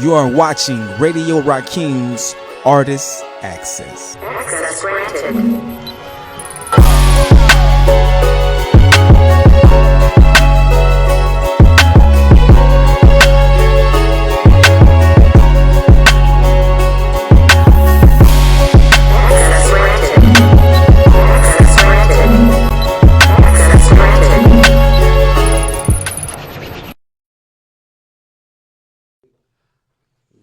You are watching Radio Rakim's Artist Access. Access granted.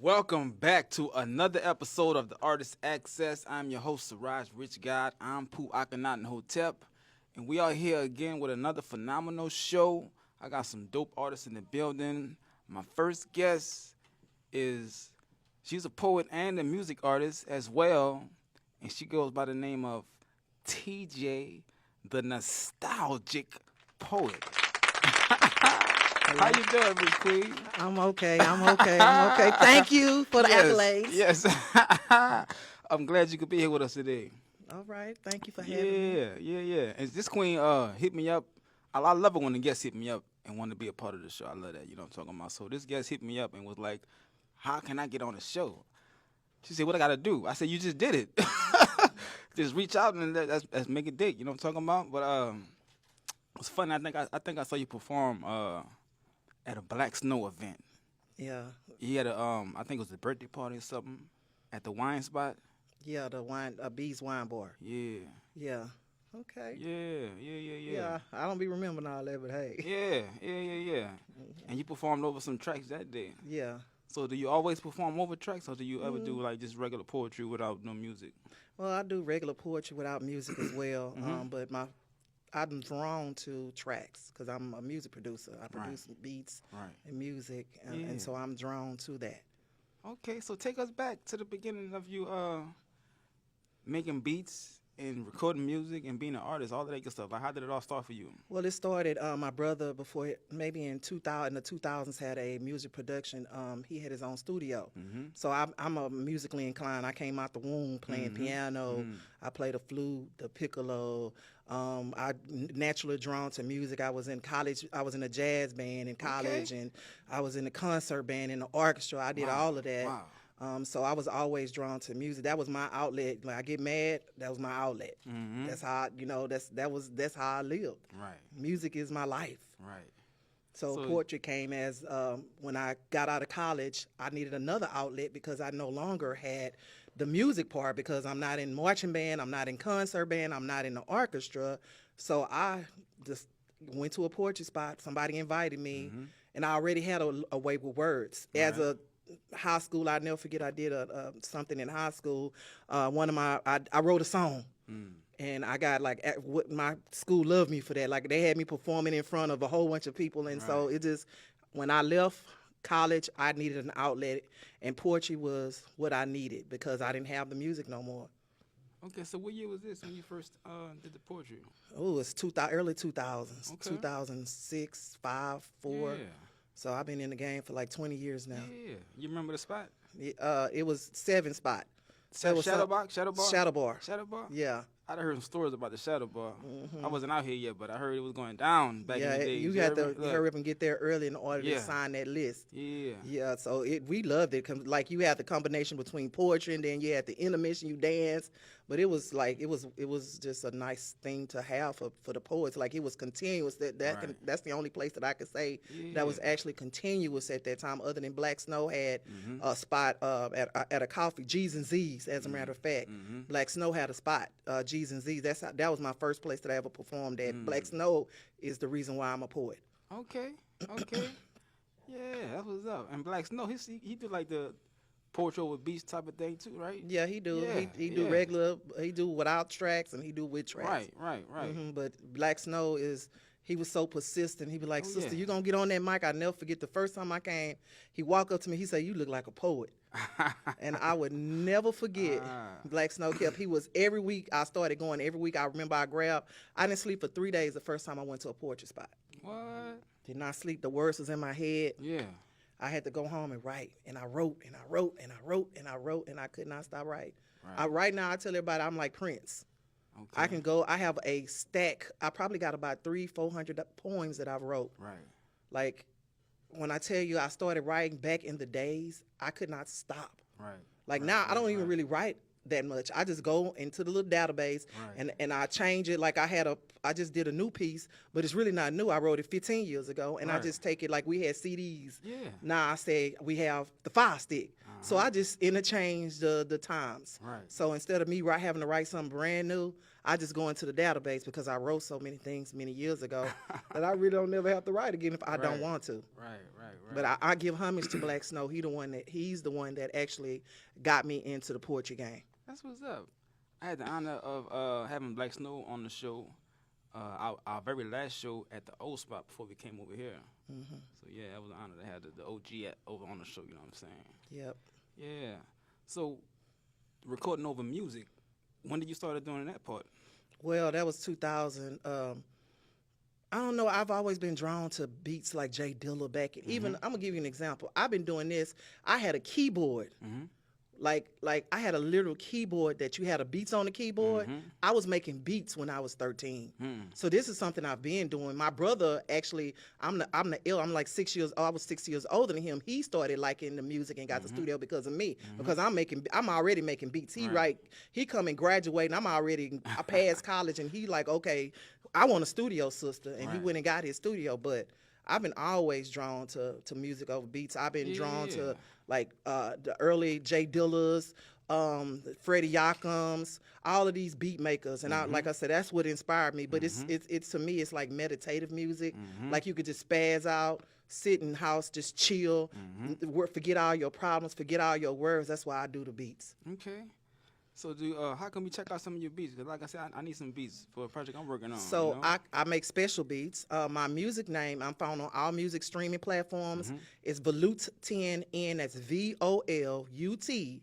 Welcome back to another episode of the Artist Access. I'm your host, Siraj Rich God. I'm Pooh Akhenaten Hotep, and we are here again with another phenomenal show. I got some dope artists in the building. My first guest she's a poet and a music artist as well, and she goes by the name of TJ, the Nostalgic Poet. How you doing, Miss Queen? I'm okay. Thank you for the accolades. Yes. I'm glad you could be here with us today. All right. Thank you for having me. Yeah. And this Queen hit me up. I love it when the guests hit me up and want to be a part of the show. I love that. You know what I'm talking about? So this guest hit me up and was like, how can I get on the show? She said, what I got to do? I said, you just did it. Just reach out and let's make it dig. You know what I'm talking about? But it's funny. I think I saw you perform at a Black Snow event. Yeah. He had I think it was a birthday party or something at the wine spot. Yeah, the Bees Wine Bar. Yeah. Yeah. Okay. Yeah. I don't be remembering all that, but hey. Yeah. And you performed over some tracks that day. Yeah. So do you always perform over tracks, or do you ever do like just regular poetry without no music? Well, I do regular poetry without music as well, but I'm drawn to tracks because I'm a music producer. I produce beats and music, and so I'm drawn to that. Okay, so take us back to the beginning of you making beats and recording music and being an artist, all of that good stuff. Like, how did it all start for you? Well, it started, my brother, maybe in the 2000s, had a music production. He had his own studio. So I'm a musically inclined. I came out the womb playing piano. I played the flute, the piccolo. I naturally drawn to music. I was in college. I was in a jazz band in college, and I was in the concert band in the orchestra. I did all of that. Wow. So I was always drawn to music. That was my outlet. Like I get mad, that was my outlet. That's how that's how I lived. Right. Music is my life. Right. So poetry came as when I got out of college, I needed another outlet because I no longer had the music part because I'm not in marching band, I'm not in concert band, I'm not in the orchestra. So I just went to a poetry spot. Somebody invited me, and I already had a way with words. As a high school, I'll never forget, I did something in high school. I wrote a song. And I got what my school loved me for that. Like they had me performing in front of a whole bunch of people. And so it just, when I left college, I needed an outlet, and poetry was what I needed because I didn't have the music no more. Okay, so what year was this when you first did the poetry? Oh, it's early 2000s, Okay. 2006, 5, 4. Yeah. So I've been in the game for like 20 years now. Yeah. You remember the spot? It was 7 Spot. Shadow Bar? Shadow Bar. Shadow Bar? Yeah. I'd heard some stories about the Shadow Bar. I wasn't out here yet, but I heard it was going down back in the day. You had to hurry up and get there early in order to sign that list. Yeah. Yeah, so we loved it. Like you had the combination between poetry and then you had the intermission, you dance. But it was just a nice thing to have for the poets. Like it was continuous. That's the only place that I could say that was actually continuous at that time. Other than Black Snow had a spot at a coffee, G's and Z's. As a matter of fact, Black Snow had a spot, G's and Z's. That was my first place that I ever performed at. Black Snow is the reason why I'm a poet. Okay. Yeah, that was up. And Black Snow, he do like the poetry with beats type of thing too, right? Yeah, he do. Yeah, He do regular. He do without tracks and he do with tracks. Right. But Black Snow he was so persistent. He be like, sister, you gonna get on that mic? I never forget the first time I came. He walked up to me. He said, you look like a poet. And I would never forget. Black Snow he was every week. I started going every week. I remember I didn't sleep for 3 days the first time I went to a poetry spot. What? Did not sleep. The words was in my head. Yeah. I had to go home and write, and I wrote, and I wrote, and I wrote, and I wrote, and I could not stop writing. Right now, I tell everybody I'm like Prince. Okay. I have a stack. I probably got about 300-400 poems that I wrote. Right. Like when I tell you I started writing back in the days, I could not stop. Right. Like right, now, I don't right, even right. really write that much. I just go into the little database Right. and I change it. Like I just did a new piece, but it's really not new. I wrote it 15 years ago, and I Right. just take it like we had CDs. Yeah. Now I say we have the Fire Stick. So I just interchange the times. Right. So instead of me having to write something brand new, I just go into the database because I wrote so many things many years ago that I really don't never have to write again if I don't Right. want to. Right. But I give homage to Black Snow. He's the one that actually got me into the poetry game. That's what's up. I had the honor of having Black Snow on the show, our very last show at the old spot before we came over here. Mm-hmm. So yeah, it was an honor to have the OG over on the show. You know what I'm saying? Yep. Yeah. So recording over music. When did you start doing that part? Well, that was 2000. I don't know. I've always been drawn to beats like Jay Dilla back. Even I'm gonna give you an example. I've been doing this. I had a keyboard. Mm-hmm. Like I had a little keyboard that you had a beats on the keyboard. I was making beats when I was 13. So this is something I've been doing. My brother actually, I'm like 6 years. I was 6 years older than him. He started liking the music and got the studio because of me. Because I'm already making beats. He come and graduate, and I passed college, and he like, okay, I want a studio, sister, and he went and got his studio. But I've been always drawn to music over beats. I've been drawn to like the early Jay Dillas, Freddie Yakums, all of these beat makers, and like I said, that's what inspired me. But it's to me, it's like meditative music. Like you could just spaz out, sit in the house, just chill, forget all your problems, forget all your worries. That's why I do the beats. Okay. So how can we check out some of your beats? Because like I said, I need some beats for a project I'm working on. So you know? I make special beats. My music name, I'm found on all music streaming platforms. It's Volut 10N. That's VOLUT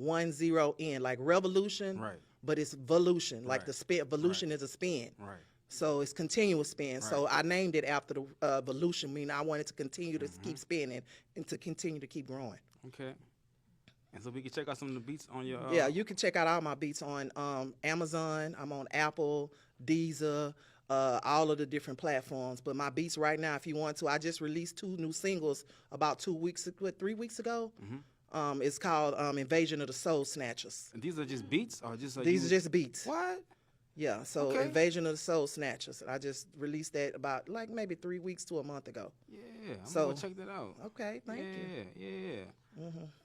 10N, like revolution. Right. But it's volution, like Right. the spin. Volution is a spin. Right. So it's continuous spin. Right. So I named it after the volution, meaning I wanted to continue to keep spinning and to continue to keep growing. Okay. And so we can check out some of the beats on your. Yeah, you can check out all my beats on Amazon. I'm on Apple, Deezer, all of the different platforms. But my beats right now, if you want to, I just released 2 new singles about 3 weeks ago. It's called Invasion of the Soul Snatchers. And these are just beats, or just These are just beats. What? Yeah, so Okay. Invasion of the Soul Snatchers. I just released that about like maybe 3 weeks to a month ago. Yeah, I'm So- gonna check that out. Okay, thank you. Yeah.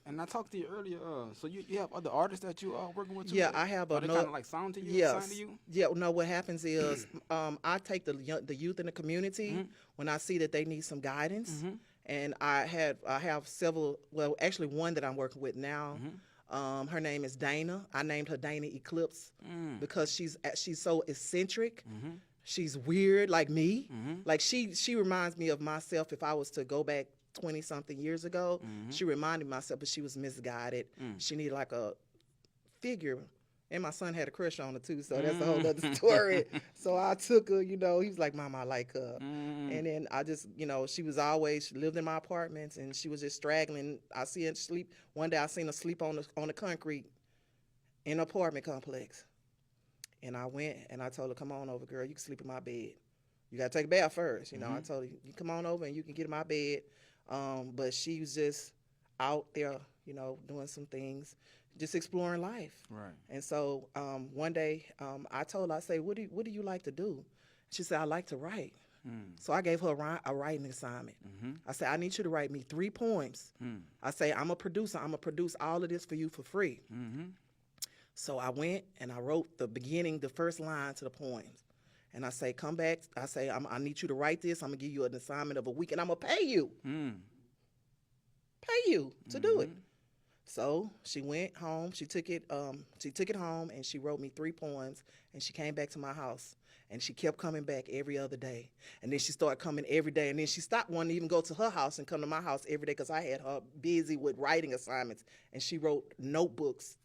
And I talked to you earlier. So you have other artists that you are working with too? Yeah, I have Are they no- kind of like signed to you? Yes. Signed to you? Yeah. No. What happens is, I take the youth in the community when I see that they need some guidance, and I have several. Well, actually, one that I'm working with now. Her name is Dana. I named her Dana Eclipse because she's so eccentric. She's weird like me. Like she reminds me of myself if I was to go back 20-something years ago. She reminded myself, but she was misguided. She needed like a figure. And my son had a crush on her too, so that's a whole other story. So I took her, he was like, Mama, I like her. And then I just, she lived in my apartments, and she was just straggling. I see her sleep. One day I seen her sleep on the concrete in an apartment complex. And I went and I told her, come on over, girl, you can sleep in my bed. You got to take a bath first. I told her, you come on over and you can get in my bed. But she was just out there, doing some things, just exploring life. Right. And so one day I told her, I say, what do you like to do? She said, I like to write. So I gave her a writing assignment. I said, I need you to write me 3 poems. I say, I'm a producer. I'm going to produce all of this for you for free. So I went and I wrote the first line to the poems. And I say, come back. I say, I need you to write this. I'm going to give you an assignment of a week, and I'm going to pay you. Pay you to do it. So she went home. She took it home, and she wrote me 3 poems, and she came back to my house. And she kept coming back every other day. And then she started coming every day. And then she stopped wanting to even go to her house and come to my house every day because I had her busy with writing assignments. And she wrote notebooks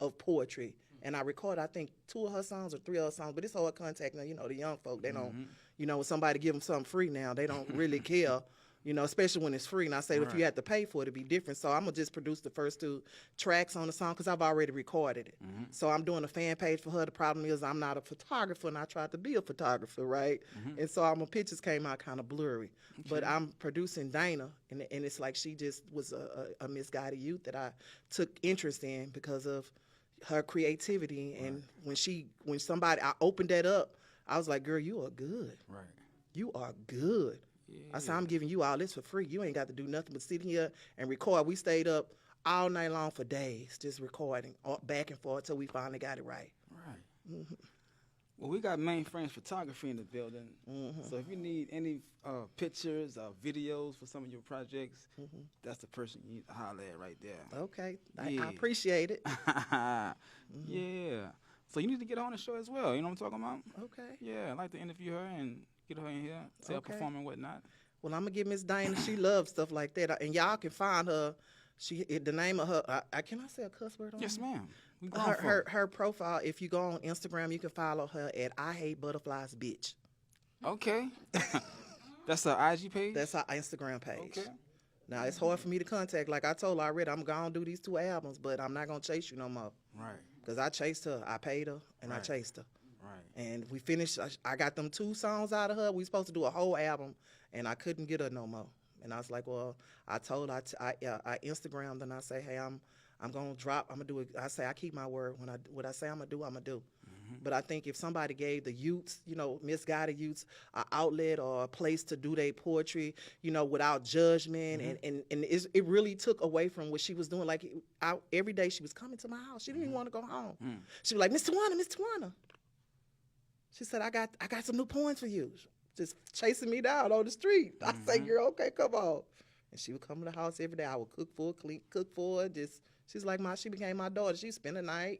of poetry. And I recorded, I think, 2 of her songs or 3 of her songs. But it's hard contact now. The young folk, they don't, when somebody give them something free now, they don't really care. You know, especially when it's free. And I say if Right. you had to pay for it, it'd be different. So I'm gonna just produce the first 2 tracks on the song because I've already recorded it. So I'm doing a fan page for her. The problem is I'm not a photographer, and I tried to be a photographer, right? And so my pictures came out kind of blurry. But I'm producing Dana, and it's like she just was a misguided youth that I took interest in because of her creativity. And when I opened that up, I was like, girl, you are good. Right. You are good. I said, I'm giving you all this for free. You ain't got to do nothing but sit here and record. We stayed up all night long for days just recording back and forth till we finally got it right. Right. Well, we got Mainframe Photography in the building. So if you need any pictures or videos for some of your projects, that's the person you need to holler at right there. Okay. Yeah. I appreciate it. Yeah. So you need to get her on the show as well. You know what I'm talking about? Okay. Yeah, I'd like to interview her and get her in here, see her Okay. perform and whatnot. Well, I'm going to give Miss Dana. She loves stuff like that. And y'all can find her. The name of her, can I say a cuss word on Yes, here? ma'am. We going for it. Her profile, if you go on Instagram, you can follow her at I Hate Butterflies Bitch. Okay. That's her IG page? That's her Instagram page. Okay. Now, it's hard for me to contact. Like I told her already, I'm going to do these 2 albums, but I'm not going to chase you no more. Right. Because I chased her. I paid her, and I Right. chased her. Right. And we finished. I got them 2 songs out of her. We supposed to do a whole album, and I couldn't get her no more. And I was like, well, I told her, I Instagrammed, and I say, hey, I'm gonna drop. I'm gonna do it. I say I keep my word. What I say I'm gonna do, I'm gonna do. But I think if somebody gave the youths, you know, misguided youths, an outlet or a place to do their poetry, you know, without judgment, and it really took away from what she was doing. Like every day she was coming to my house. She didn't even want to go home. She was like, Miss Tawana, Miss Tawana. She said, I got some new poems for you. Just chasing me down on the street. I say, girl, okay, come on. And she would come to the house every day. I would cook for her, cook for her. She's like she became my daughter. She spent the night.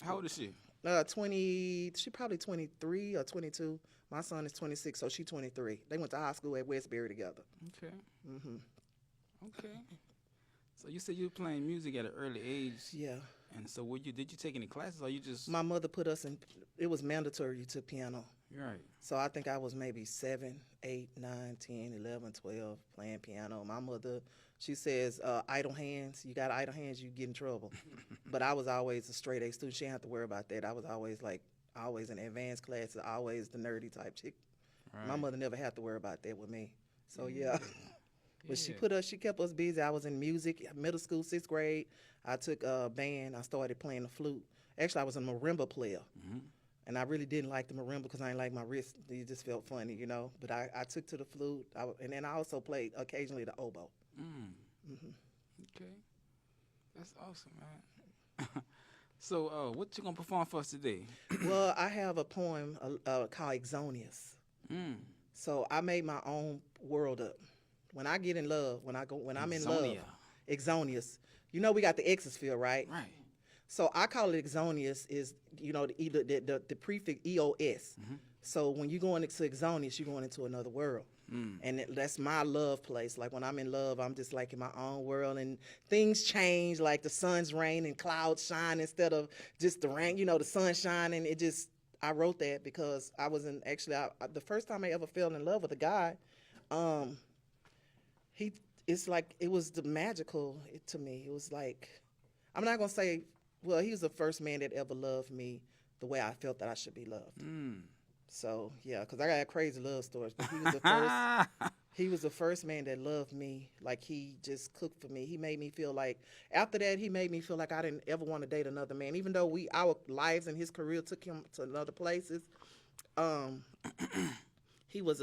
How old is she? 20, she probably 23 or 22. My son is 26, so she's 23. They went to high school at Westbury together. Okay. Okay. So you said you were playing music at an early age. Yeah. And so did you take any classes or you just... My mother put us in, it was mandatory to piano. Right. So I think I was maybe 7, 8, 9, 10, 11, 12 playing piano. My mother, she says, idle hands, you got idle hands, you get in trouble. But I was always a straight A student. She didn't have to worry about that. I was always always in advanced classes, always the nerdy type chick. Right. My mother never had to worry about that with me. So yeah. But Yeah. she kept us busy. I was in music, middle school, 6th grade. I took a band. I started playing the flute. Actually, I was a marimba player. And I really didn't like the marimba because I didn't like my wrist. It just felt funny, you know. But I took to the flute. And then I also played occasionally the oboe. Okay. That's awesome, man. So what you going to perform for us today? Well, I have a poem called Exonius. So I made my own world up. When I get in love, when I'm in love, Exonius. You know we got the X's field, right? Right. So I call it Exonius is, you know, the prefix EOS. So when you going into Exonius, you're going into another world. And that's my love place. Like when I'm in love, I'm just like in my own world and things change, like the sun's rain and clouds shine instead of just the rain, you know, the sun shining. I wrote that because I was the first time I ever fell in love with a guy, it's like, it was the magical to me. It was like, I'm not going to say, well, he was the first man that ever loved me the way I felt that I should be loved. So, yeah, because I got crazy love stories. But he was the first man that loved me. Like, he just cooked for me. He made me feel like, after that, he made me feel like I didn't ever want to date another man. Even though our lives and his career took him to other places, he was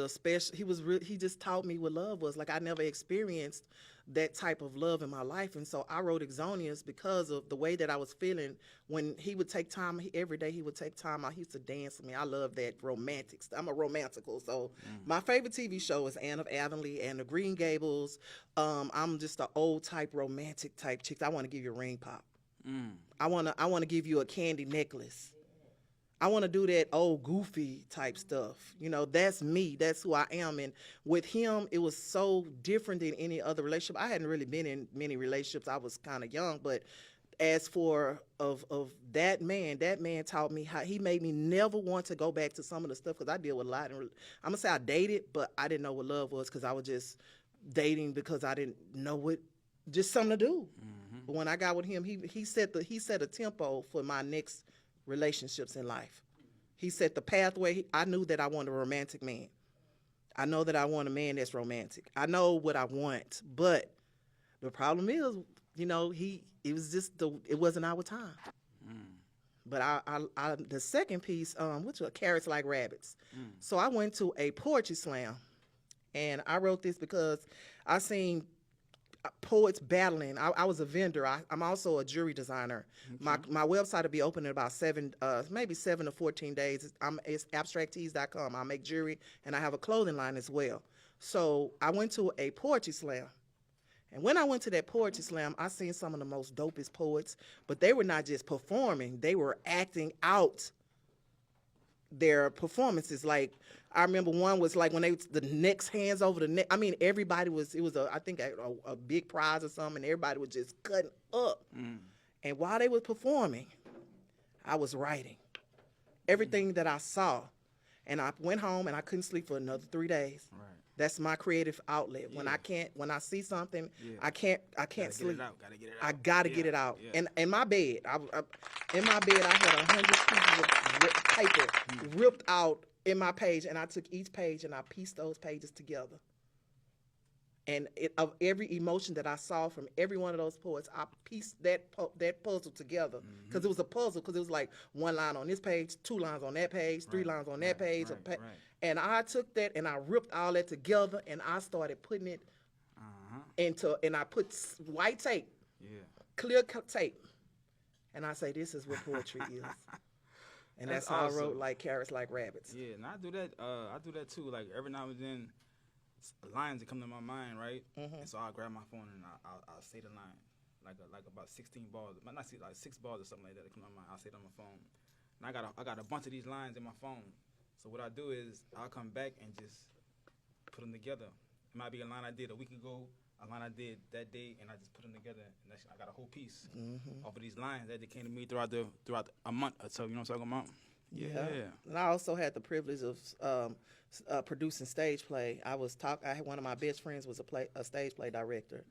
he just taught me what love was. Like, I never experienced that type of love in my life. And so I wrote Exonius because of the way that I was feeling when he would take time. Every day he would take time out. He used to dance with me. I love that romantic stuff. I'm a romantical. So my favorite TV show is Anne of Avonlea and the Green Gables. I'm just an old type, romantic type chick. I want to give you a ring pop. I want to give you a candy necklace. I want to do that old goofy type stuff. You know, that's me. That's who I am. And with him, it was so different than any other relationship. I hadn't really been in many relationships. I was kind of young. But as for of that man taught me how he made me never want to go back to some of the stuff because I deal with a lot. And I'm going to say I dated, but I didn't know what love was because I was just dating because I didn't know what, just something to do. But when I got with him, he set a tempo for my next relationships in life. He set the pathway. I knew that I wanted a romantic man. I know that I want a man that's romantic. I know what I want, but the problem is, it wasn't our time. But I the second piece, which was Carrots Like Rabbits. So I went to a poetry slam, and I wrote this because I seen poets battling. I was a vendor. I'm also a jewelry designer. Okay. My website will be open in about maybe 7 to 14 days. It's abstracttees.com. I make jewelry, and I have a clothing line as well. So I went to a poetry slam. And when I went to that poetry slam, I seen some of the most dopest poets, but they were not just performing, they were acting out their performances. Like, I remember one was like when the necks, hands over the neck. I mean, everybody I think a big prize or something, and everybody was just cutting up. And while they were performing, I was writing everything that I saw. And I went home and I couldn't sleep for another 3 days. Right. That's my creative outlet. Yeah. When I see something, yeah. I can't sleep. Gotta get it out. I gotta get it out. Yeah. And in my bed, I had 100 pieces of paper ripped out in my page, and I took each page and I pieced those pages together. And of every emotion that I saw from every one of those poets, I pieced that puzzle together, because it was a puzzle. Because it was like one line on this page, 2 lines on that page, 3 lines on that page, right. And I took that and I ripped all that together, and I started putting it and I put white tape, clear tape, and I say, this is what poetry is. And that's how awesome. I wrote like Carrots Like Rabbits. Yeah, and I do that too. Like every now and then, lines that come to my mind, right? And so I'll grab my phone and I'll say the line, like about 16 bars, not like 6 bars or something like that come to my mind. I'll say it on my phone, and I got a bunch of these lines in my phone. So what I do is I'll come back and just put them together. It might be a line I did a week ago, a line I did that day, and I just put them together. And I got a whole piece off of these lines that came to me throughout a month or so. You know what I'm talking about? Yeah. And I also had the privilege of producing stage play. I had one of my best friends was a stage play director,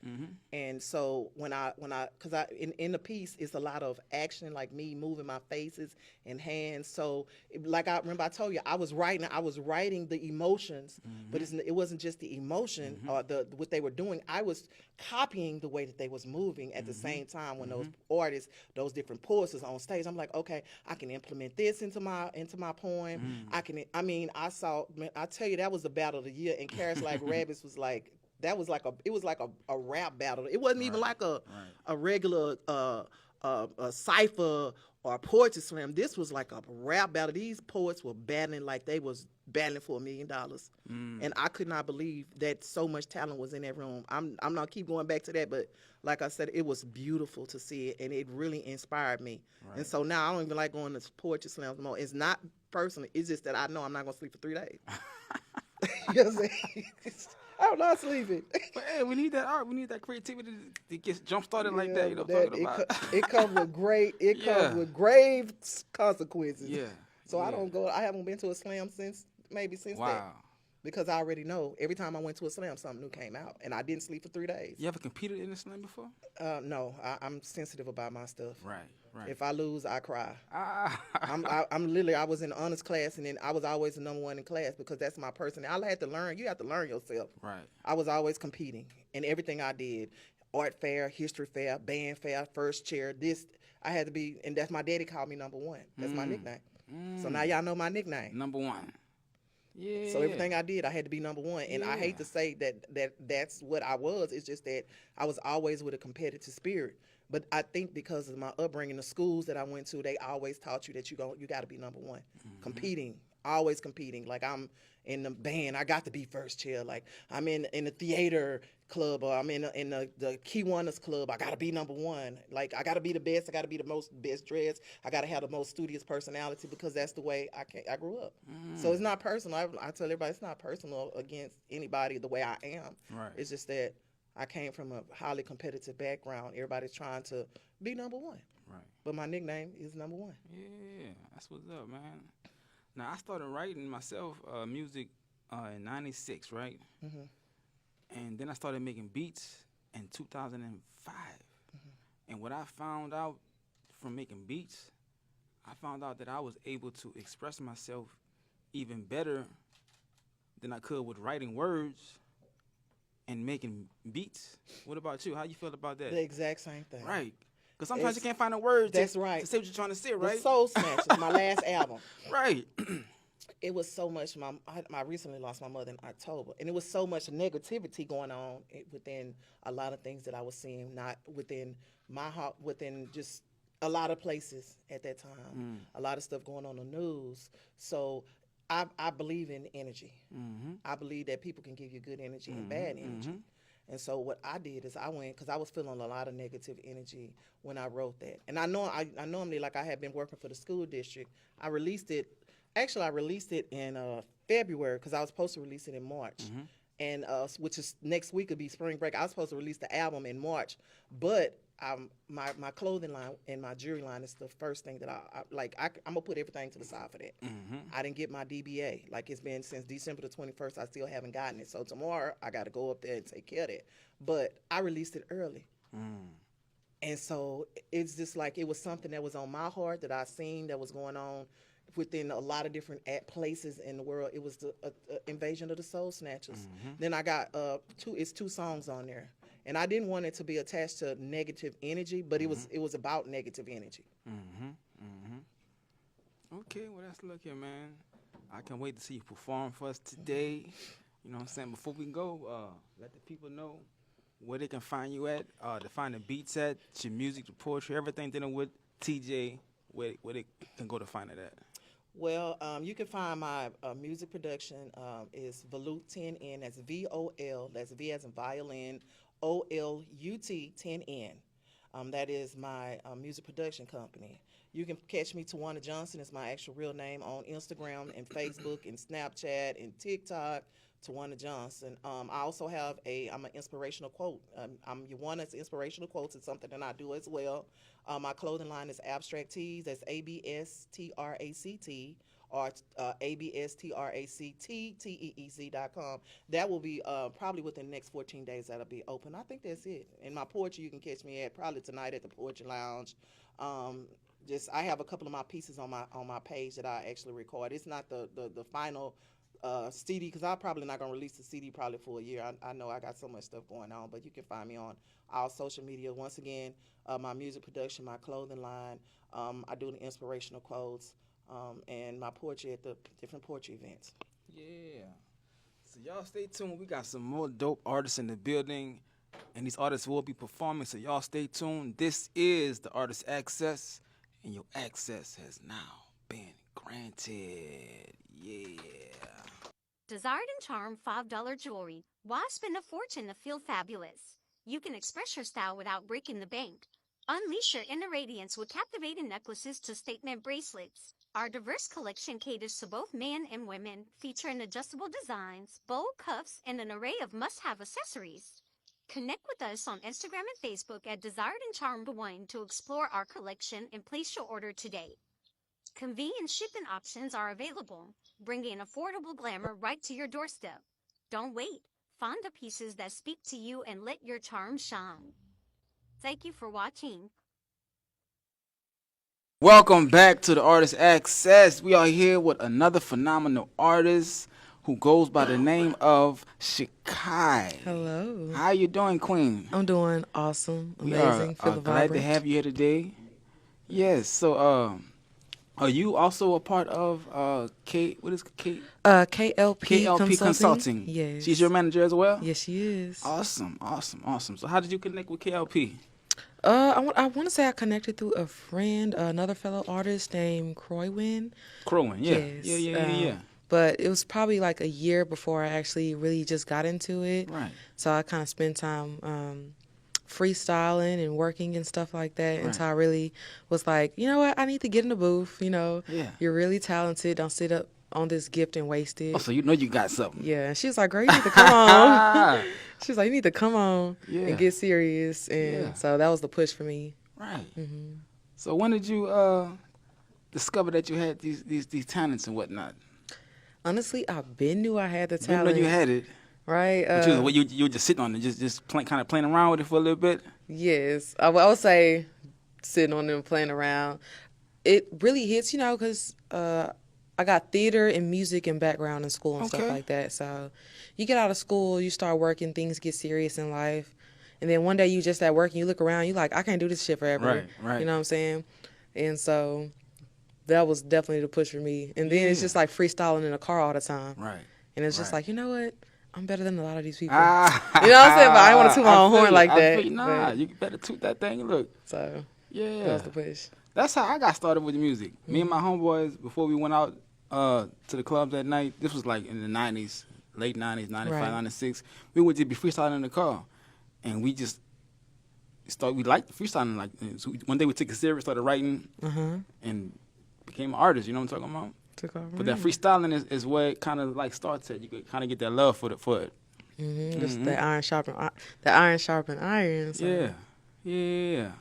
and so in the piece it's a lot of action, like me moving my faces and hands. So like I remember I told you I was writing the emotions, but it wasn't just the emotion or what they were doing. I was copying the way that they was moving at the same time. When those artists, those different poets was on stage, I'm like, okay, I can implement this into my poem. I tell you, that was the battle of the year. And Carrots Like Rabbits was like, it was like a rap battle. It wasn't even like a regular a cipher or a poetry slam. This was like a rap battle. These poets were battling like they was battling for $1 million. And I could not believe that so much talent was in that room. I'm not keep going back to that, but like I said, it was beautiful to see it, and it really inspired me. Right. And so now I don't even like going to poetry slams anymore. It's not personal. It's just that I know I'm not going to sleep for 3 days. You know what I'm saying? I'm not sleeping. But hey, we need that art. We need that creativity to get jump started like that. You know what I'm talking about? It comes with comes with grave consequences. Yeah. So I haven't been to a slam since that. Because I already know every time I went to a slam, something new came out, and I didn't sleep for 3 days. You ever competed in a slam before? No, I'm sensitive about my stuff. Right. If I lose, I cry. I was in honors class, and then I was always the number one in class because that's my personality. I had to learn. You have to learn yourself. Right. I was always competing in everything I did. Art fair, history fair, band fair, first chair. I had to be, and that's my daddy called me number one. That's my nickname. So now y'all know my nickname. Number one. Yeah. So everything I did, I had to be number one. And I hate to say that's what I was. It's just that I was always with a competitive spirit. But I think because of my upbringing, the schools that I went to, they always taught you that you got to be number one. Competing, always competing. Like I'm in the band, I got to be first chair. Like I'm in the theater club, or I'm in the Kiwanis club, I got to be number one. Like I got to be the best. I got to be the most best dressed. I got to have the most studious personality because that's the way I grew up. So it's not personal. I tell everybody it's not personal against anybody the way I am. Right. It's just that I came from a highly competitive background. Everybody's trying to be number one. Right. But my nickname is number one. Yeah, that's what's up, man. Now, I started writing myself music in 96, right? And then I started making beats in 2005. And what I found out from making beats, I found out that I was able to express myself even better than I could with writing words and making beats. What about you? How you feel about that? The exact same thing. Right. Because sometimes you can't find the words to say what you're trying to say, right? The Soul Snatchers, my last album. Right. It was so much. I recently lost my mother in October, and it was so much negativity going on within a lot of things that I was seeing, not within my heart, within just a lot of places at that time. A lot of stuff going on the news. So I believe in energy. I believe that people can give you good energy and bad energy. And so what I did is I went, because I was feeling a lot of negative energy when I wrote that. And I normally, like I had been working for the school district, I released it. Actually, I released it in February because I was supposed to release it in March. And which is next week would be spring break. I was supposed to release the album in March, but my clothing line and my jewelry line is the first thing that I'm gonna put everything to the side for that. I didn't get my DBA. Like, it's been since December the 21st. I still haven't gotten it. So tomorrow I got to go up there and take care of that. But I released it early. And so it's just like it was something that was on my heart that I seen that was going on within a lot of different places in the world. It was the Invasion of the Soul Snatchers. Then I got two songs on there. And I didn't want it to be attached to negative energy, but it was about negative energy. Okay, well, let's look here, man. I can't wait to see you perform for us today. You know what I'm saying? Before we go, let the people know where they can find you at, to find the beats at, your music, the poetry, everything dealing with TJ, where they can go to find it at. Well, you can find my music production is Volut 10N. That's VOL. That's V as in violin, OLUT 10N. That is my music production company. You can catch me, Tawana Johnson is my actual real name, on Instagram and Facebook and Snapchat and TikTok, Tawana Johnson. I also have I'm an inspirational quote. I'm Yuana's inspirational quotes. It's something that I do as well. My clothing line is Abstract Tees. That's ABSTRACT or ABSTRACTTEEZ.com. That will be probably within the next 14 days that'll be open. I think that's it. And my poetry you can catch me at probably tonight at the Poetry Lounge. I have a couple of my pieces on my page that I actually record. It's not the final CD, because I'm probably not going to release the CD probably for a year. I know I got so much stuff going on, but you can find me on all social media. Once again, my music production, my clothing line, I do the inspirational quotes, and my poetry at the different poetry events. Yeah. So y'all stay tuned. We got some more dope artists in the building, and these artists will be performing, so y'all stay tuned. This is the Artist Access, and your access has now been granted. Yeah. Desired and Charm $5 jewelry. Why spend a fortune to feel fabulous? You can express your style without breaking the bank. Unleash your inner radiance with captivating necklaces to statement bracelets. Our diverse collection caters to both men and women, featuring adjustable designs, bold cuffs, and an array of must-have accessories. Connect with us on Instagram and Facebook at Desired and Charm 1 to explore our collection and place your order today. Convenient shipping options are available, bringing affordable glamour right to your doorstep. Don't wait. Find the pieces that speak to you and let your charm shine. Thank you for watching. Welcome back to the Artist Access. We are here with another phenomenal artist who goes by the name of Shaq Kia. Hello. How you doing, Queen? I'm doing awesome, We amazing, are feel glad vibrant. to have you here today. Yes. So, are you also a part of KLP KLP Consulting? Yes. She's your manager as well? Yes, she is. Awesome. So how did you connect with KLP? I want to say I connected through a friend, another fellow artist named Croywin. Crowin, yeah. Yes. Yeah. But it was probably like a year before I actually really just got into it. Right. So I kind of spent time freestyling and working and stuff like that Right. until I really was like, you know what, I need to get in the booth. Yeah. You're really talented. Don't sit up on this gift and waste it. Oh, so you know you got something. Yeah, and she was like, girl, you need to come on. She was like, you need to come on Yeah. and get serious. And so that was the push for me. Right. Mm-hmm. So when did you discover that you had these talents and whatnot? Honestly, I been knew I had the You know talent. you had it. right? But you were just sitting on it, just kind of playing around with it for a little bit. Yes, I would say sitting on them playing around. It really hits, because I got theater and music and background in school and stuff Okay. like that. So you get out of school, you start working, things get serious in life. And then one day you just at work and you look around, you like, I can't do this shit forever. Right. You know what I'm saying? And so that was definitely the push for me. And then it's just like freestyling in a car all the time. Right. And it's just Right. like, you know what? I'm better than a lot of these people. Ah, You know what I'm saying? But I didn't want to toot my own horn like that. Nah, but- you better toot that thing. Look. So Yeah. that was the push. That's how I got started with the music. Me and my homeboys, before we went out to the clubs that night, this was like in the 90s, late 90s, 95, Right. 96. We would just be freestyling in the car. And we just we liked freestyling. Like, so one day we took it serious, started writing, and became an artist. You know what I'm talking about? Took off. But that freestyling is where it kind of like starts at. You could kind of get that love for it. Just the iron sharpen iron. So. Yeah.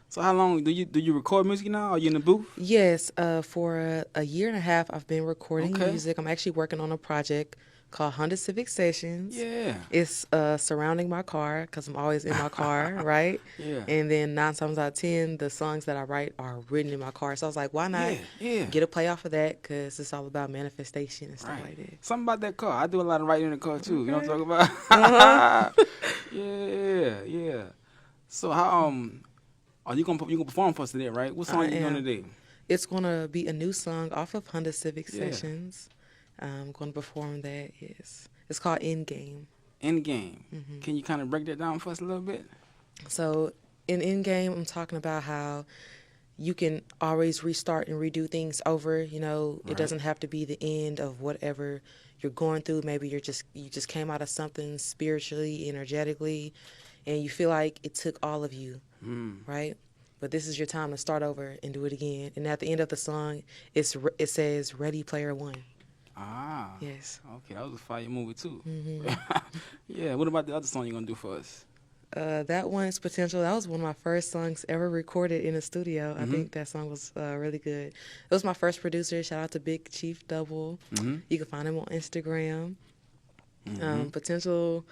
So how long do you record music now? Are you in the booth? Yes, for a year and a half, I've been recording Okay. music. I'm actually working on a project called Honda Civic Sessions. Yeah. It's surrounding my car because I'm always in my car, right? Yeah. And then 9 times out of 10, the songs that I write are written in my car. So I was like, why not Yeah. get a play off of that? Because it's all about manifestation and stuff like that. Something about that car. I do a lot of writing in the car too. You know what I'm talking about? Yeah. So how are you gonna perform for us today, right? What song I you doing am. today? It's going to be a new song off of Honda Civic Yeah. Sessions. I'm going to perform that, yes. It's called Endgame. Endgame. Mm-hmm. Can you kind of break that down for us a little bit? So in Endgame, I'm talking about how you can always restart and redo things over. It doesn't have to be the end of whatever you're going through. Maybe you just came out of something spiritually, energetically, and you feel like it took all of you, right? But this is your time to start over and do it again. And at the end of the song, it says "Ready Player One." Ah. Yes. Okay, that was a fire movie too. Mm-hmm. Yeah. What about the other song you're gonna do for us? That one's Potential. That was one of my first songs ever recorded in a studio. I think that song was really good. It was my first producer. Shout out to Big Chief Double. You can find him on Instagram. Potential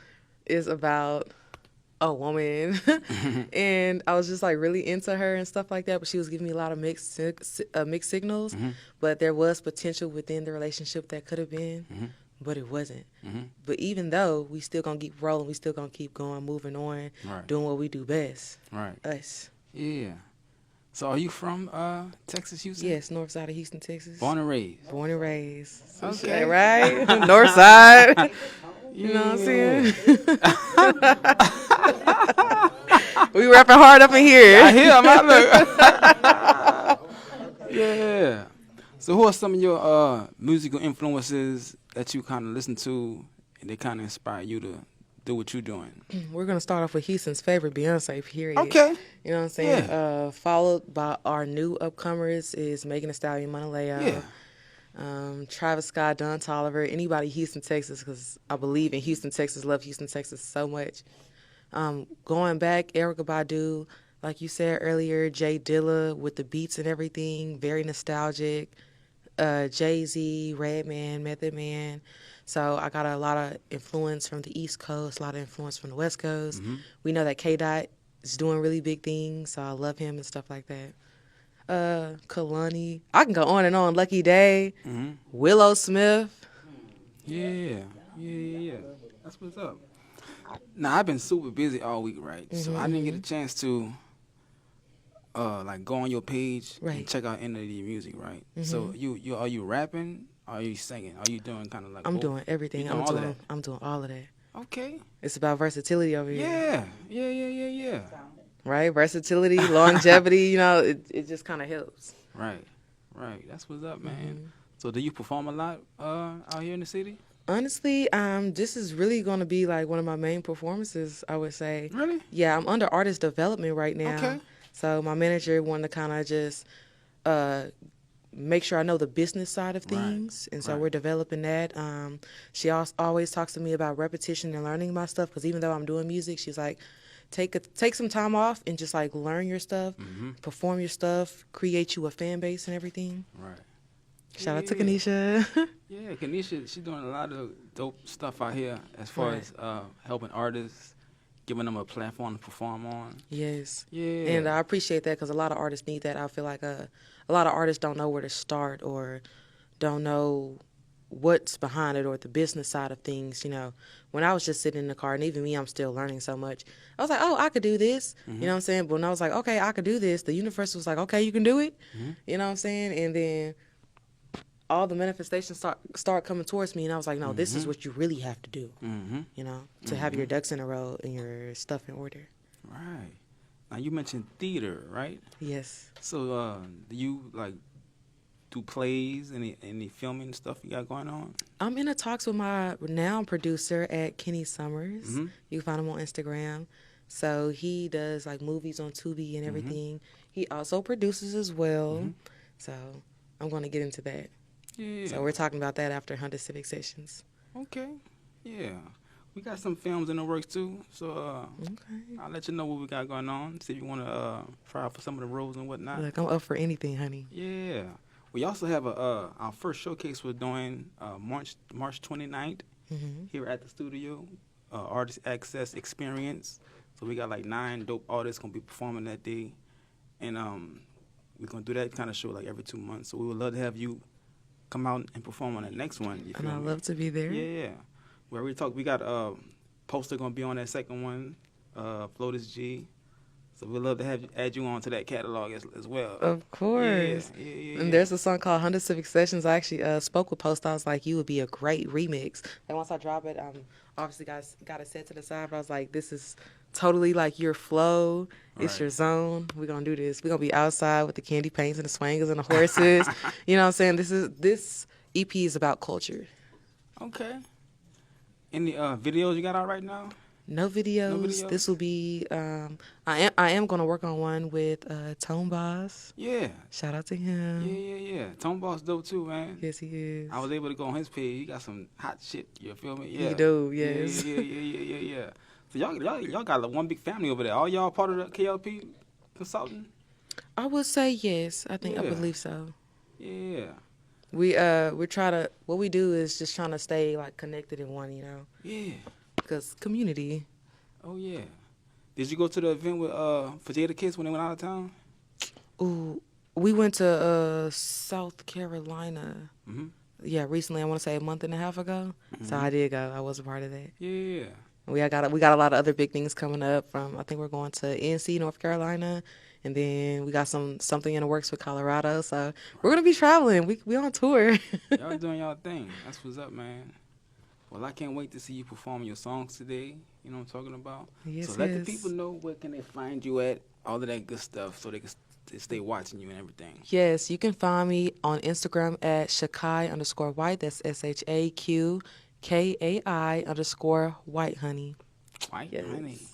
is about a woman, and I was just like really into her and stuff like that. But she was giving me a lot of mixed signals. But there was potential within the relationship that could have been. But it wasn't. But even though, we still gonna keep rolling, we still gonna keep going, moving on, Right. doing what we do best. Right. Us. Yeah. So are you from Texas, Houston? Yes, north side of Houston, Texas. Born and raised. Born and raised. Some Okay. shit, right? North side. You know what I'm saying? We rapping hard up in here. I hear him. I look. Yeah. So who are some of your musical influences that you kind of listen to and they kind of inspire you to do what you're doing? We're going to start off with Houston's favorite, Beyonce, period. Okay. You know what I'm saying? Yeah. Followed by our new upcomers is Megan Thee Stallion, Monaleo. Yeah. Travis Scott, Don Toliver, anybody Houston, Texas, because I believe in Houston, Texas, love Houston, Texas so much. Going back, Erykah Badu, like you said earlier, Jay Dilla with the beats and everything, very nostalgic. Jay-Z, Redman, Method Man. So I got a lot of influence from the East Coast, a lot of influence from the West Coast. We know that K-Dot is doing really big things, so I love him and stuff like that. Kalani. I can go on and on. Lucky Day. Willow Smith. Yeah. That's what's up. Now I've been super busy all week, right? So I didn't get a chance to like go on your page and Right. check out any of your music, right? So you are you rapping? Are you singing? Are you doing kind of like I'm both? doing everything. You doing all of that? I'm doing all of that. Okay. It's about versatility over here. Yeah. Right? Versatility, longevity, it just kind of helps. Right. That's what's up, man. So do you perform a lot out here in the city? Honestly, this is really going to be like one of my main performances, I would say. Really? Yeah, I'm under artist development right now. Okay. So my manager wanted to kind of just make sure I know the business side of things. And so right. we're developing that. She always talks to me about repetition and learning my stuff because even though I'm doing music, she's like, take some time off and just like learn your stuff, perform your stuff, create you a fan base and everything. Right. Shout out to Yeah. Kanisha. Yeah, Kanisha, she's doing a lot of dope stuff out here as far Right. as helping artists, giving them a platform to perform on. Yes. Yeah. And I appreciate that because a lot of artists need that. I feel like a lot of artists don't know where to start or don't know what's behind it or the business side of things. You know, when I was just sitting in the car, and even me, I'm still learning so much. I was like, oh, I could do this. You know what I'm saying? But when I was like, okay, I could do this, the universe was like, okay, you can do it. You know what I'm saying? And then all the manifestations start coming towards me, and I was like, no, this is what you really have to do. You know, to have your ducks in a row and your stuff in order. Right. Now you mentioned theater, right? Yes. So do you like do plays, any filming stuff you got going on? I'm in the talks with my renowned producer at Kenny Summers. You can find him on Instagram. So he does like movies on Tubi and everything. He also produces as well. So I'm going to get into that. Yeah. So we're talking about that after 100 Civic Sessions. Okay. Yeah. We got some films in the works too. So Okay. I'll let you know what we got going on. See if you want to try out for some of the roles and whatnot. Look, I'm up for anything, honey. Yeah. We also have our first showcase we're doing March 29th here at the studio, Artist Access Experience. So we got like 9 dope artists going to be performing that day. And we're going to do that kind of show like every 2 months. So we would love to have you come out and perform on the next one. You And feel I'd me? love to be there. Yeah. Where we got Poster going to be on that second one, Flotus G. So we'd love to add you on to that catalog as well. Of course. Yeah. And there's a song called 100 Civic Sessions. I actually spoke with Post. I was like, you would be a great remix. And once I drop it, obviously got it set to the side. But I was like, this is totally like your flow. It's Right. your zone. We're going to do this. We're going to be outside with the candy paints and the swangers and the horses. You know what I'm saying? This EP is about culture. Okay. Any videos you got out right now? No videos. No videos? This will be, I am going to work on one with Tone Boss. Yeah. Shout out to him. Yeah. Tone Boss dope too, man. Yes, he is. I was able to go on his page. He got some hot shit. You feel me? Yeah. He do, yes. Yeah. So y'all got like one big family over there. All y'all part of the KLP consulting? I would say yes. I Yeah. believe so. Yeah. We're trying to, what we do is just trying to stay like connected in one, you know, Yeah. because community. Oh yeah. Did you go to the event with for Jada Kids when they went out of town? Ooh, we went to South Carolina. Yeah, recently. I want to say a month and a half ago. So I did go. I was a part of that. Yeah. We got a lot of other big things coming up. I think we're going to NC, North Carolina, and then we got something in the works with Colorado. So we're gonna be traveling. We on tour. Y'all doing y'all thing. That's what's up, man. Well, I can't wait to see you perform your songs today. You know what I'm talking about? Yes, so let yes. the people know where can they find you at, all of that good stuff, so they can stay watching you and everything. Yes, you can find me on Instagram at Shakai_White. That's SHAQKAI_White, honey. White Yes. honey.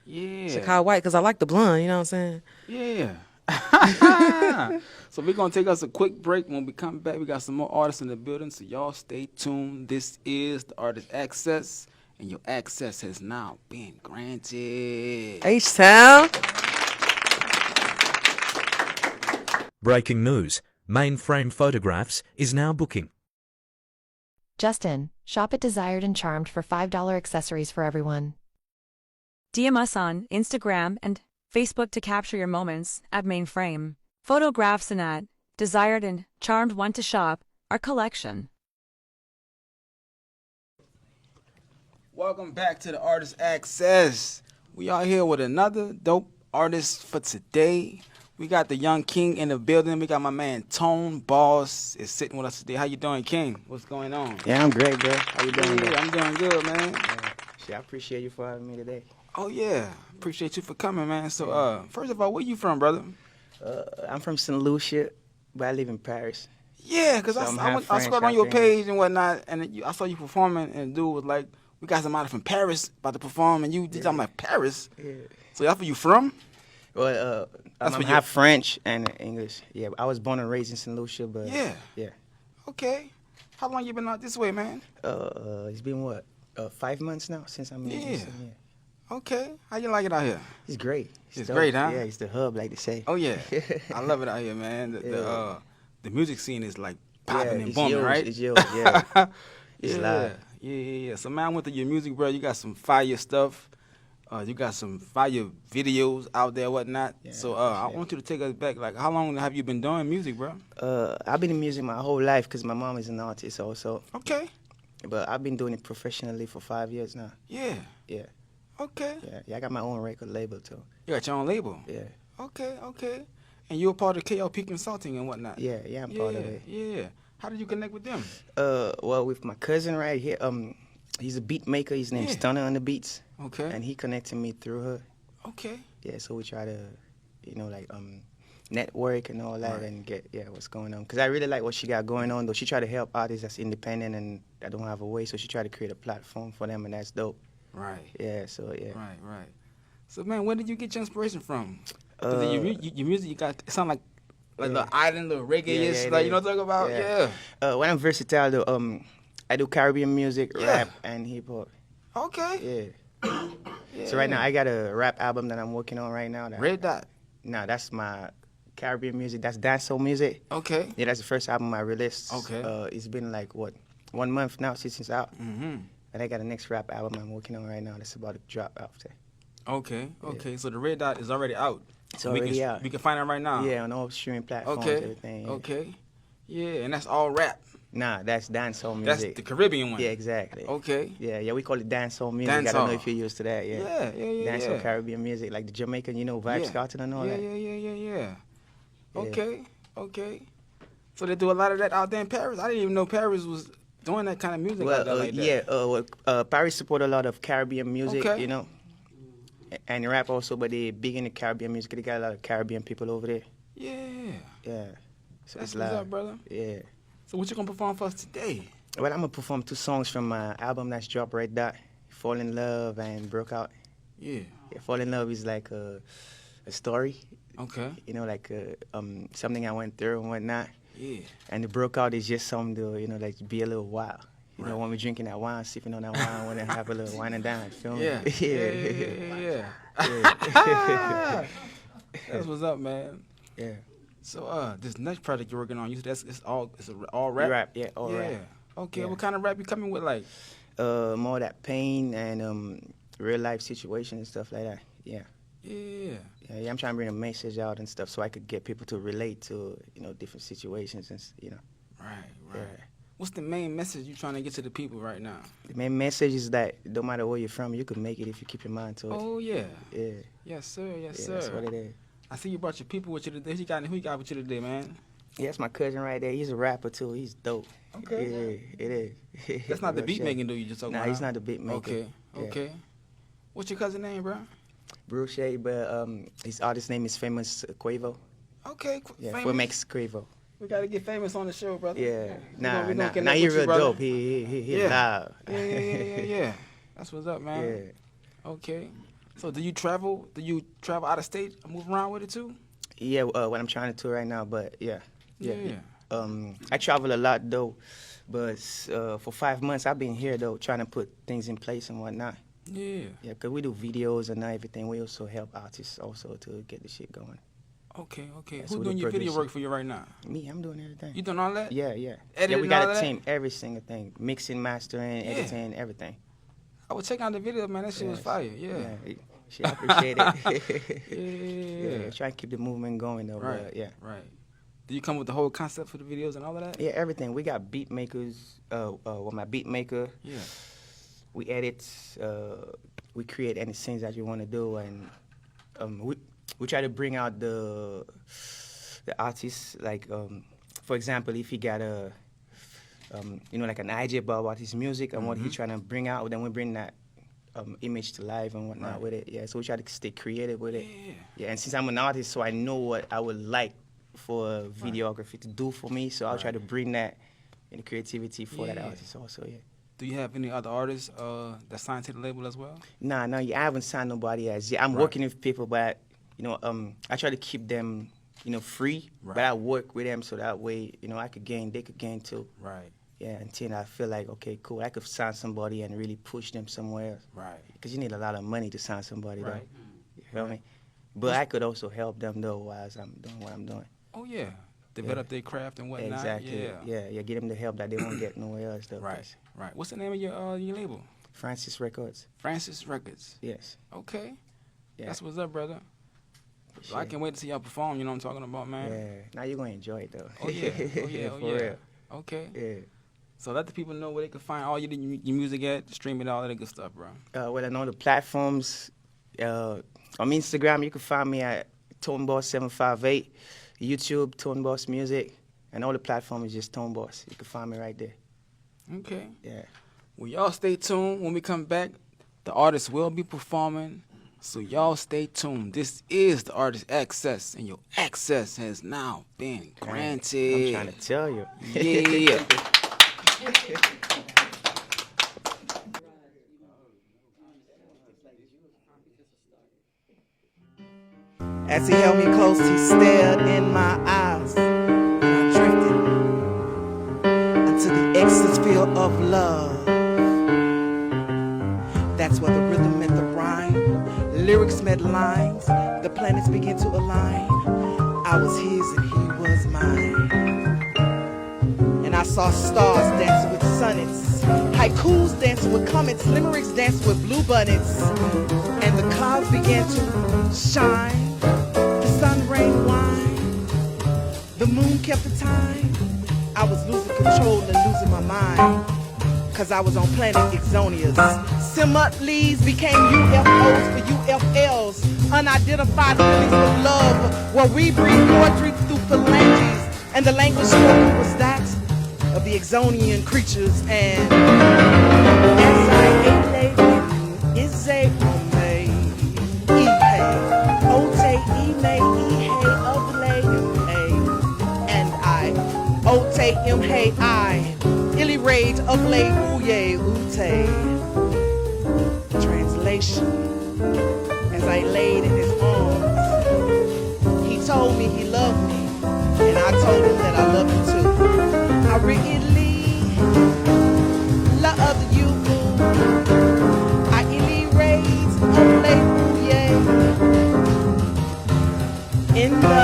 Yeah. Shakai White, because I like the blonde, you know what I'm saying? Yeah. So we're going to take us a quick break. When we come back, we got some more artists in the building, so y'all stay tuned. This is the Artist Access, and your access has now been granted. H-Town. Breaking news. Mainframe Photographs is now booking. Justin, shop at Desired and Charmed for $5 accessories for everyone. DM us on Instagram and Facebook to capture your moments at Mainframe Photographs and at Desired and Charmed Want to Shop, our collection. Welcome back to the Artist Access. We are here with another dope artist for today. We got the young King in the building. We got my man Tone Boss is sitting with us today. How you doing, King? What's going on? Yeah, I'm great, bro. How you doing, bro? Yeah, I'm doing good, man. Shit, I appreciate you for having me today. Oh yeah, appreciate you for coming, man. So, first of all, where you from, brother? I'm from St. Lucia, but I live in Paris. Yeah, cause So I I'm half scrolled French, on your half page and whatnot, and I saw you performing, and dude was like, "We got somebody from Paris about to perform," and you did. I'm like, Paris. Yeah. So that's where you from? Well, That's I'm what half French and English. Yeah, I was born and raised in St. Lucia, but Yeah. yeah. Okay. How long you been out this way, man? It's been what 5 months now since I'm in Yeah. Houston, yeah. Okay. How you like it out here? It's great. It's dope. great, huh? Yeah, it's the hub, like they say. Oh yeah, I love it out here, man. The music scene is like popping and it's booming, yours, right? It's yours, yeah. It's yeah, live. yeah. So man, I went through your music, bro. You got some fire stuff. You got some fire videos out there, whatnot. Yeah, So I appreciate it. want you to take us back. Like, how long have you been doing music, bro? I've been in music my whole life because my mom is an artist also. Okay. But I've been doing it professionally for 5 years now. Yeah. Yeah, Okay. yeah. I got my own record label too. You got your own label. Yeah, Okay. And you're a part of KLP Consulting and whatnot. yeah, I'm part of it. Yeah. How did you connect with them? Well, with my cousin right here, he's a beat maker. His name's Yeah. Stunner on the beats. Okay. And he connected me through her. Okay. Yeah, so we try to, network and all that and get what's going on. Because I really like what she got going on, though. She try to help artists that's independent and that don't have a way, so she try to create a platform for them, and that's dope. Right. Yeah, so yeah. Right. So man, where did you get your inspiration from? 'Cause your music, you got it sound like the island, the reggae-ish, it like you know is. what I'm talking about? Yeah. When I'm versatile, though, I do Caribbean music, rap, and hip hop. Okay. Yeah. So right now I got a rap album that I'm working on right now. Red Dot. No, that's my Caribbean music. That's dancehall music. Okay. Yeah, that's the first album I released. Okay. It's been like 1 month now since it's out. Mm-hmm. And I got a next rap album I'm working on right now that's about to drop after. Okay. So the Red Dot is already out. It's already out. We can find it right now. Yeah, on all streaming platforms, Okay. everything. Yeah. Okay. Yeah, and that's all rap. Nah, that's dancehall That's music. the Caribbean one. Yeah, exactly. Okay. Yeah, we call it dancehall music. I don't know Dancehall. if you're used to that. Yeah. Yeah. Dancehall Caribbean music, like the Jamaican, Vibes Yeah. Carlton and all that. Yeah. Yeah. Okay. So they do a lot of that out there in Paris. I didn't even know Paris was doing that kind of music out there like that. Paris support a lot of Caribbean music, Okay. and rap also, but they big in the Caribbean music. They got a lot of Caribbean people over there. Yeah. Yeah. So That's it's what's live. up, brother. Yeah. So what you gonna perform for us today? Well, I'm gonna perform 2 songs from my album that's dropped right there. Fall in Love and Broke Out. Yeah. Yeah, Fall in Love is like a story, Okay. something I went through and whatnot. Yeah. And the Broke Out is just something to, like be a little wild. Right. When we're drinking that wine, sipping on that wine, I want to have a little wine and dine, feel me? Yeah. Yeah. That's what's up, man. Yeah. So this next project you're working on, you said it's all rap? Rap, yeah, all rap. Okay, Yeah. what kind of rap you coming with, like? More that pain and real life situation and stuff like that. Yeah. Yeah. Yeah, I'm trying to bring a message out and stuff so I could get people to relate to, different situations and, Right. Yeah. What's the main message you trying to get to the people right now? The main message is that no matter where you're from, you can make it if you keep your mind to it. Oh yeah. Yeah. Yes, sir. Yeah, that's what it is. I see you brought your people with you today. Who you got with you today, man? Yeah, that's my cousin right there. He's a rapper too. He's dope. Okay. Yeah, it is. That's not the Real beat shit. making dude you just talking Nah, about. he's not the beat maker. Okay. Yeah. Okay. What's your cousin name, bro? Bruce Shea, but his artist name is Famous Quavo. Okay. Yeah, famous. for Max Quavo. We gotta get famous on the show, brother. Yeah. We gonna Nah, connect he with you, real brother. dope. He loud. Yeah. That's what's up, man. Yeah. Okay. So do you travel? Out of state? Move around with it too? Yeah, what I'm trying to do right now, but yeah. Yeah. I travel a lot though, but for 5 months I've been here though, trying to put things in place and whatnot. Yeah. Yeah, because we do videos and everything. We also help artists also to get the shit going. Okay. Yeah, Who's so we doing do your video produce. work for you right now? Me, I'm doing everything. You doing all that? Yeah. Editing We got all a that? team, every single thing. Mixing, mastering, Yeah. editing, everything. I was checking out the video, man. That shit was Yes. fire. Yeah. Shit, I appreciate it. Yeah. Try to keep the movement going though. Right. But, yeah. Right. Do you come with the whole concept for the videos and all of that? Yeah, everything. We got beat makers. With my beat maker, Yeah. we edit. We create any scenes that you want to do, and we try to bring out the artist. Like, for example, if he got a like an idea about his music and what he's trying to bring out, then we bring that image to life and whatnot Right. with it. Yeah, so we try to stay creative with it. Yeah. Yeah, and since I'm an artist, so I know what I would like for videography to do for me. So I'll try to bring that in creativity for that Yeah. artist also. Yeah. Do you have any other artists that signed to the label as well? Nah, I haven't signed nobody as yet. I'm Right. working with people, but I try to keep them, free. Right. But I work with them so that way, I could gain, they could gain too. Right. Yeah, until I feel like, okay, cool, I could sign somebody and really push them somewhere else. Right. Because you need a lot of money to sign somebody, Right. though. You feel me? But I could also help them though while I'm doing what I'm doing. Oh yeah. develop their craft and whatnot. Exactly. Yeah. Get them the help that they won't get nowhere else. Though. Right. What's the name of your label? Francis Records. Francis Records. Yes. Okay. Yeah. That's what's up, brother. Sure. I can't wait to see y'all perform. You know what I'm talking about, man. Yeah. Now you're gonna enjoy it though. Oh yeah. For real. Okay. Yeah. So let the people know where they can find all your music at, stream it, all that good stuff, bro. Well, I know the platforms. On Instagram, you can find me at ToneBoss758. YouTube, ToneBoss Music. And all the platforms is just ToneBoss. You can find me right there. Okay. Yeah. Well, y'all stay tuned. When we come back, the artist will be performing. So y'all stay tuned. This is the Artist Access, and your access has now been granted. I'm trying to tell you. Yeah. As he held me close, he stared in my eyes, and I drifted into the ecstasy field of love. That's where the rhythm met the rhyme, lyrics met lines, the planets began to align. I was his and he was mine. And I saw stars dancing with sonnets, haikus dancing with comets, limericks dancing with blue bonnets, and the clouds began to shine. Sun, rain, wine. The moon kept the time. I was losing control and losing my mind, cause I was on planet Exonius. Simutlees became UFOs for UFLs, unidentified feelings of love, where we breathe poetry through phalanges, and the language spoken was that of the Exonian creatures. And as I ate in Ize Ote Ime Ihe Oble and I Ote Imhe I Illy Rage Oble Uye Ute. Translation: as I laid in his arms, he told me he loved me, and I told him that I love him too. I really love you. I illy rage Oble in the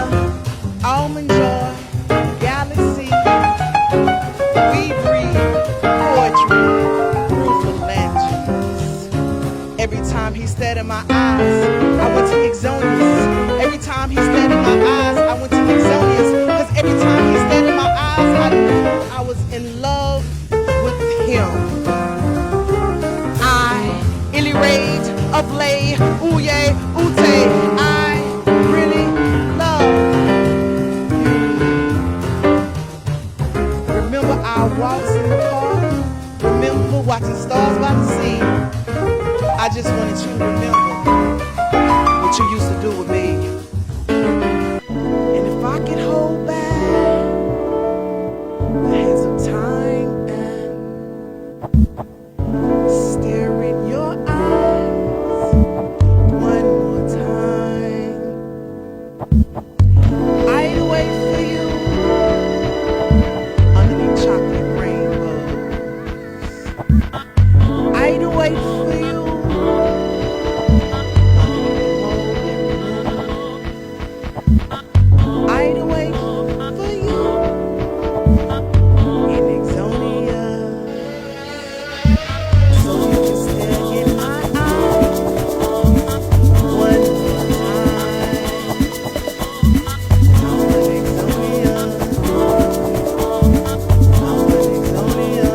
almond joy galaxy, we breathe poetry through phalanges. Every time he stared in my eyes, I went to Exonius. Every time he stared in my eyes, I went to Exonius. Cause every time he stared in my eyes, I knew I was in love with him. I, illy rage, ablay, uye, ute, I really love you. Remember our walks in the park? Remember watching stars by the sea? I just wanted you to remember what you used to do with me. And if I could hold back the hands of time and stare in your eyes one more time, I'd wait for you underneath chocolate rainbows. I'd wait for you I'd wait for you in Exonia, so you can stare in my eyes one more time. I'm an Exonia. I'm an Exonia.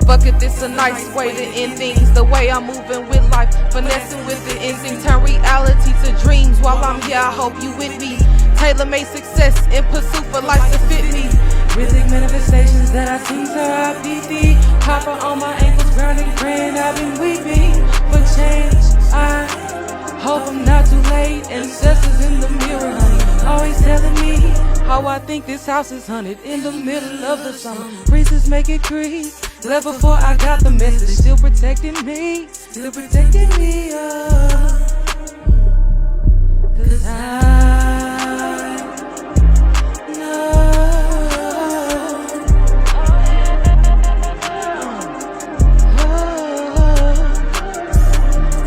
Fuck it, this a nice way to end things. The way I'm moving with life, finessing with the instinct. Turn reality to dreams while I'm here. I hope you with me. Tailor-made success in pursuit for life to fit me. Rhythmic manifestations that I sing to RPD. Copper on my ankles, grounding, praying. I've been weeping for change. I hope I'm not too late. Ancestors in the mirror, honey, always telling me how I think this house is haunted in the middle of the summer. Breezes make it creep. Left before I got the message, still protecting me, 'Cause I know.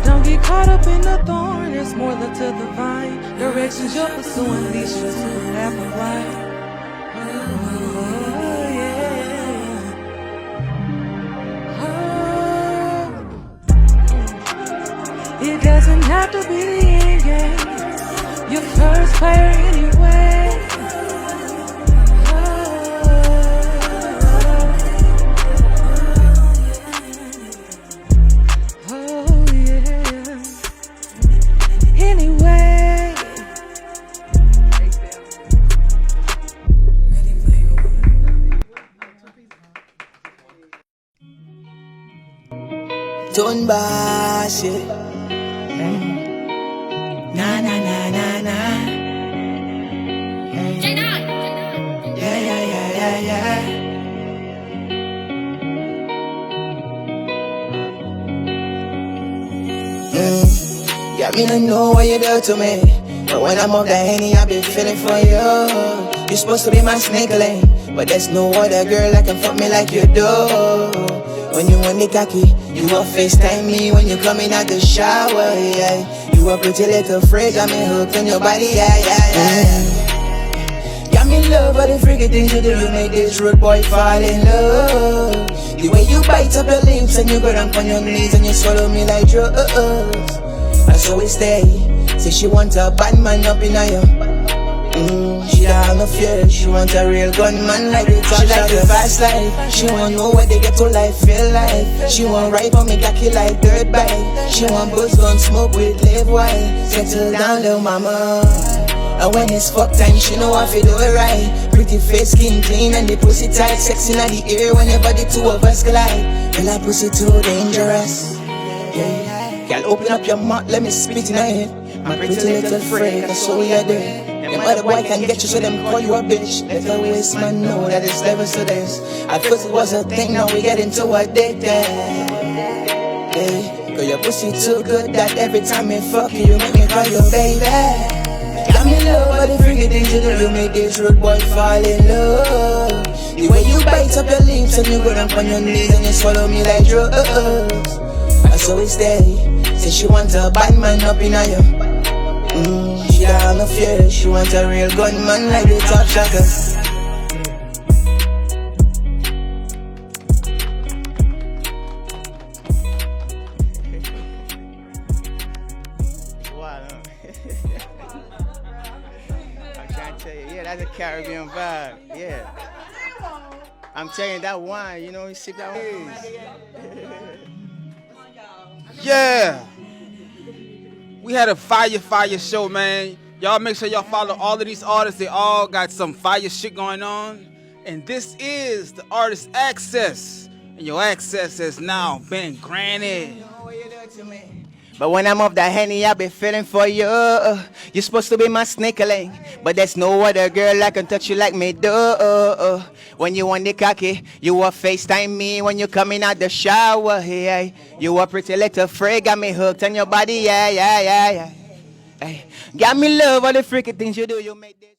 Don't get caught up in the thorn, there's more love to the vine. Directions you're pursuing leads you to the path of life. Oh, yeah. Oh. It doesn't have to be the end game. Your first player anyway. Oh, yeah. Anyway. Don't bash it. Na na na na na. Yeah, yeah, yeah, yeah, yeah. Yeah, me don't know what you do to me, but when I'm off that Henny, I be feeling for you. You're supposed to be my snake lane, but there's no other girl that can fuck me like you do. When you want the cocky, you will FaceTime me when you coming out the shower, yeah. You a pretty little freak, got me hooked on your body, yeah, yeah, yeah. Got me in love with the freaky things you do, you make this rude boy fall in love. The way you bite up your lips and you go down on your knees and you swallow me like drugs. And so we stay, say she want a bad man up in her. She don't have no fear, she want a real gunman like the top. She like the fast life, she want know what they get to life feel like. She want ride on me cocky like dirt bike. She want buzz gun smoke with live wild. Settle down little mama. And when it's fuck time, she know how to do it right. Pretty face, skin clean and the pussy tight. Sexy in the air whenever the two of us collide. Girl, that pussy too dangerous, yeah. Girl, open up your mouth, let me spit in her head. My pretty little freak, that's all we are doing. Them other boy can get you, so them call you a bitch. Let the waste man know that it's levels to this. At first it was a thing, now we get into a date, yeah. Cause your pussy too good that every time I fuck you, you make me call you baby. Got me love all the freaky things you do, you make this rude boy fall in love. The way you bite up your lips and you go down on your knees and you swallow me like drugs. And so we stay, say she want a bad man up in her. She don't have no fear, she want a real gunman like the top shockers. Wow, I'm trying to tell you, yeah, that's a Caribbean vibe, yeah. I'm telling you, that wine, you know, you sip that wine. Yeah. We had a fire show, man. Y'all make sure y'all follow all of these artists. They all got some fire shit going on. And this is the Artist Access. And your access has now been granted. But when I'm off that Henny, I be feeling for you. You're supposed to be my snickling, but there's no other girl that can touch you like me do. When you want the cocky, you will FaceTime me when you coming out the shower, yeah. You a pretty little freak, got me hooked on your body, yeah, yeah, yeah, yeah. Hey, got me love all the freaky things you do, you make this.